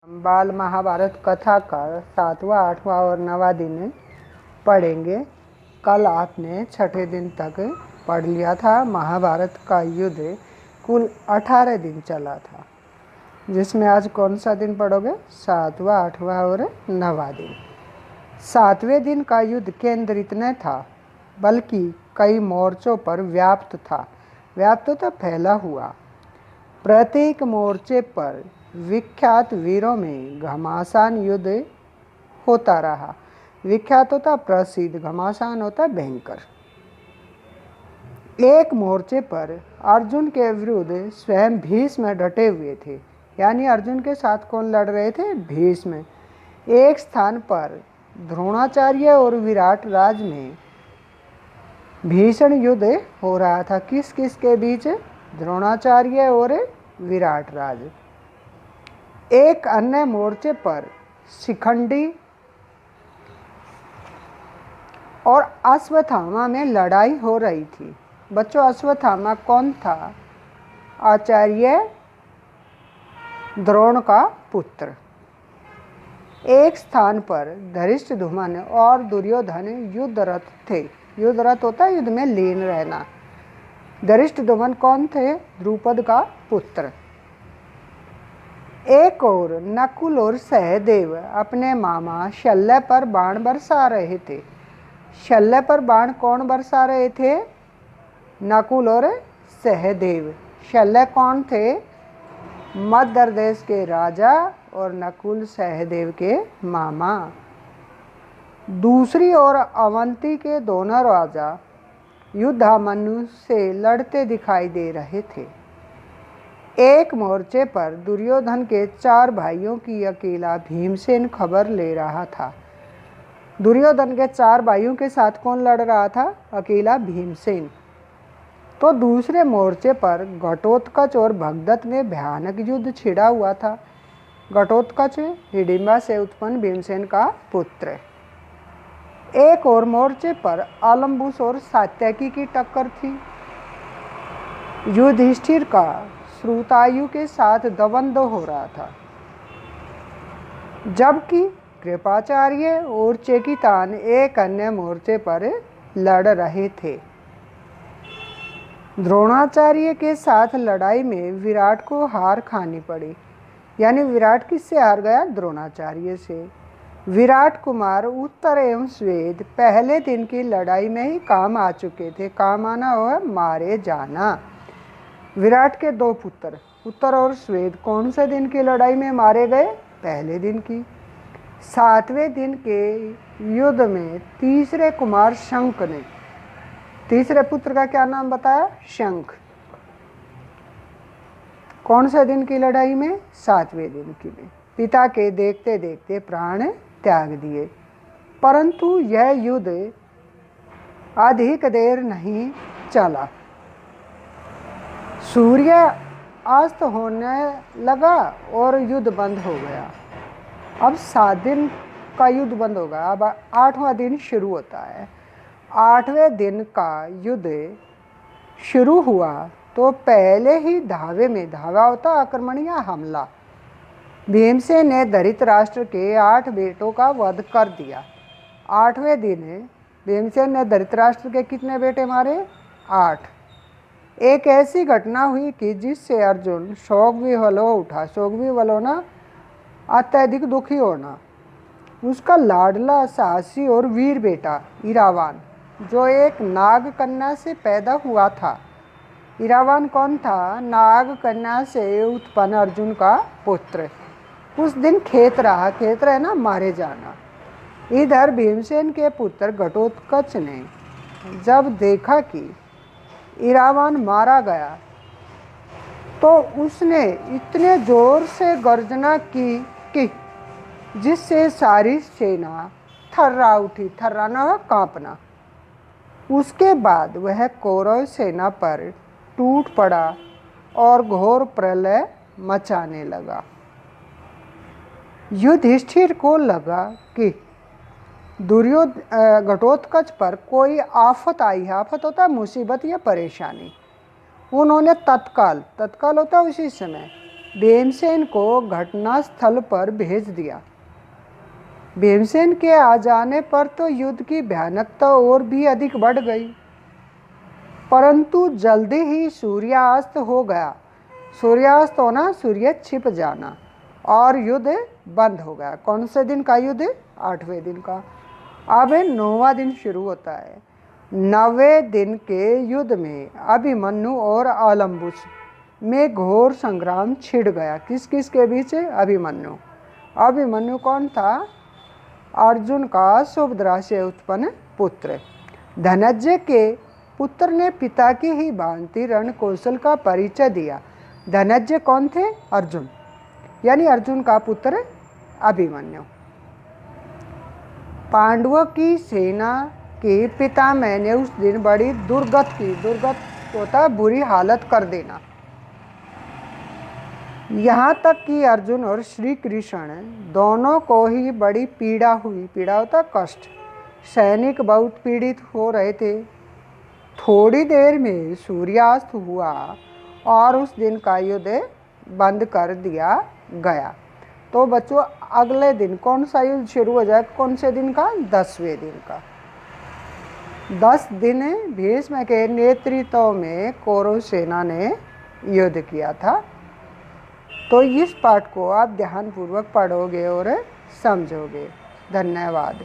बाल महाभारत कथा का 7वां 8वां और 9वां दिन पढ़ेंगे। कल आपने छठे दिन तक पढ़ लिया था। महाभारत का युद्ध कुल 18 दिन चला था, जिसमें आज कौन सा दिन पढ़ोगे? 7वां 8वां और 9वां दिन। 7वें दिन का युद्ध केंद्रित न था, बल्कि कई मोर्चों पर व्याप्त था। व्याप्त तो फैला हुआ। प्रत्येक मोर्चे पर विख्यात वीरों में घमासान युद्ध होता रहा। विख्यात होता प्रसिद्ध, घमासान होता भयंकर। एक मोर्चे पर अर्जुन के विरुद्ध स्वयं भीष्म डटे हुए थे, यानी अर्जुन के साथ कौन लड़ रहे थे? भीष्म। एक स्थान पर द्रोणाचार्य और विराट राज में भीषण युद्ध हो रहा था। किस किस के बीच? द्रोणाचार्य और विराट राज। एक अन्य मोर्चे पर शिखंडी और अश्वत्थामा में लड़ाई हो रही थी। बच्चों, अश्वत्थामा कौन था? आचार्य द्रोण का पुत्र। एक स्थान पर धृष्टद्युम्न और दुर्योधन युद्धरत थे। युद्धरत होता है युद्ध में लीन रहना। धृष्टद्युम्न कौन थे? द्रुपद का पुत्र। एक और नकुल और सहदेव अपने मामा शल्य पर बाण बरसा रहे थे। शल्य पर बाण कौन बरसा रहे थे? नकुल और सहदेव। शल्य कौन थे? मद्र देश के राजा और नकुल सहदेव के मामा। दूसरी ओर अवंती के दोनों राजा युद्धामन्यु से लड़ते दिखाई दे रहे थे। एक मोर्चे पर दुर्योधन के 4 भाइयों की अकेला भीमसेन खबर ले रहा था। दुर्योधन के 4 भाइयों के साथ कौन लड़ रहा था? अकेला भीमसेन। तो दूसरे मोर्चे पर घटोत्कच और भगदत्त में भयानक युद्ध छिड़ा हुआ था। घटोत्कच हिडिंबा से उत्पन्न भीमसेन का पुत्र। एक और मोर्चे पर अलम्बुस और सात्यकी की टक्कर थी। युधिष्ठिर का श्रुतायु के साथ द्वंद्व हो रहा था, जबकि कृपाचार्य और चेकितान एक अन्य मोर्चे पर लड़ रहे थे। द्रोणाचार्य के साथ लड़ाई में विराट को हार खानी पड़ी। यानी विराट किससे हार गया? द्रोणाचार्य से। विराट कुमार उत्तर एवं श्वेत पहले दिन की लड़ाई में ही काम आ चुके थे। काम आना हुआ मारे जाना। विराट के 2 पुत्र उत्तर और श्वेत कौन से दिन की लड़ाई में मारे गए? पहले दिन की। 7वें दिन के युद्ध में तीसरे कुमार शंख ने, तीसरे पुत्र का क्या नाम बताया? शंख। कौन से दिन की लड़ाई में? 7वें दिन की में पिता के देखते देखते प्राण त्याग दिए। परंतु यह युद्ध अधिक देर नहीं चला। सूर्य अस्त होने लगा और युद्ध बंद हो गया। अब 7 दिन का युद्ध बंद होगा। अब 8वां दिन शुरू होता है। 8वें दिन का युद्ध शुरू हुआ तो पहले ही धावे में, धावा होता आक्रमण या हमला, भीमसेन ने धृतराष्ट्र के 8 बेटों का वध कर दिया। 8वें दिन भीमसेन ने धृतराष्ट्र के कितने बेटे मारे? 8। एक ऐसी घटना हुई कि जिससे अर्जुन शोक विह्वल हो उठा। शोक विह्वल होना, अत्यधिक दुखी होना। उसका लाडला, साहसी और वीर बेटा इरावान, जो एक नाग कन्या से पैदा हुआ था। इरावान कौन था? नाग कन्या से उत्पन्न अर्जुन का पुत्र। उस दिन खेत रहा। खेत रहे ना, मारे जाना। इधर भीमसेन के पुत्र घटोत्कच ने जब देखा कि इरावान मारा गया, तो उसने इतने जोर से गर्जना की कि जिससे सारी सेना थर्रा उठी। थर्राना है कांपना। उसके बाद वह कौरव सेना पर टूट पड़ा और घोर प्रलय मचाने लगा। युधिष्ठिर को लगा कि घटोत्कच पर कोई आफत आई है। आफत होता है मुसीबत या परेशानी। उन्होंने तत्काल होता है उसी समय भीमसेन को घटनास्थल पर भेज दिया। भीमसेन के आ जाने पर तो युद्ध की भयानकता और भी अधिक बढ़ गई, परंतु जल्दी ही सूर्यास्त हो गया। सूर्यास्त होना, सूर्य छिप जाना, और युद्ध बंद हो गया। कौन से दिन का युद्ध? 8वें दिन का। अब 9वां दिन शुरू होता है। 9वें दिन के युद्ध में अभिमन्यु और अलम्बुस में घोर संग्राम छिड़ गया। किस किस के बीच? अभिमन्यु। अभिमन्यु कौन था? अर्जुन का सुभद्रा से उत्पन्न पुत्र। धनंजय के पुत्र ने पिता की ही भांति रण कौशल का परिचय दिया। धनंजय कौन थे? अर्जुन, यानी अर्जुन का पुत्र अभिमन्यु। पांडवों की सेना के पितामह ने उस दिन बड़ी दुर्गत की। दुर्गत होता बुरी हालत कर देना। यहाँ तक कि अर्जुन और श्री कृष्ण दोनों को ही बड़ी पीड़ा हुई। पीड़ा होता कष्ट। सैनिक बहुत पीड़ित हो रहे थे। थोड़ी देर में सूर्यास्त हुआ और उस दिन का युद्ध बंद कर दिया गया। तो बच्चों, अगले दिन कौन सा युद्ध शुरू हो जाएगा? कौन से दिन का? 10वें दिन का। 10 दिन भीष्म के नेतृत्व में कौरव सेना ने युद्ध किया था। तो इस पाठ को आप ध्यानपूर्वक पढ़ोगे और समझोगे। धन्यवाद।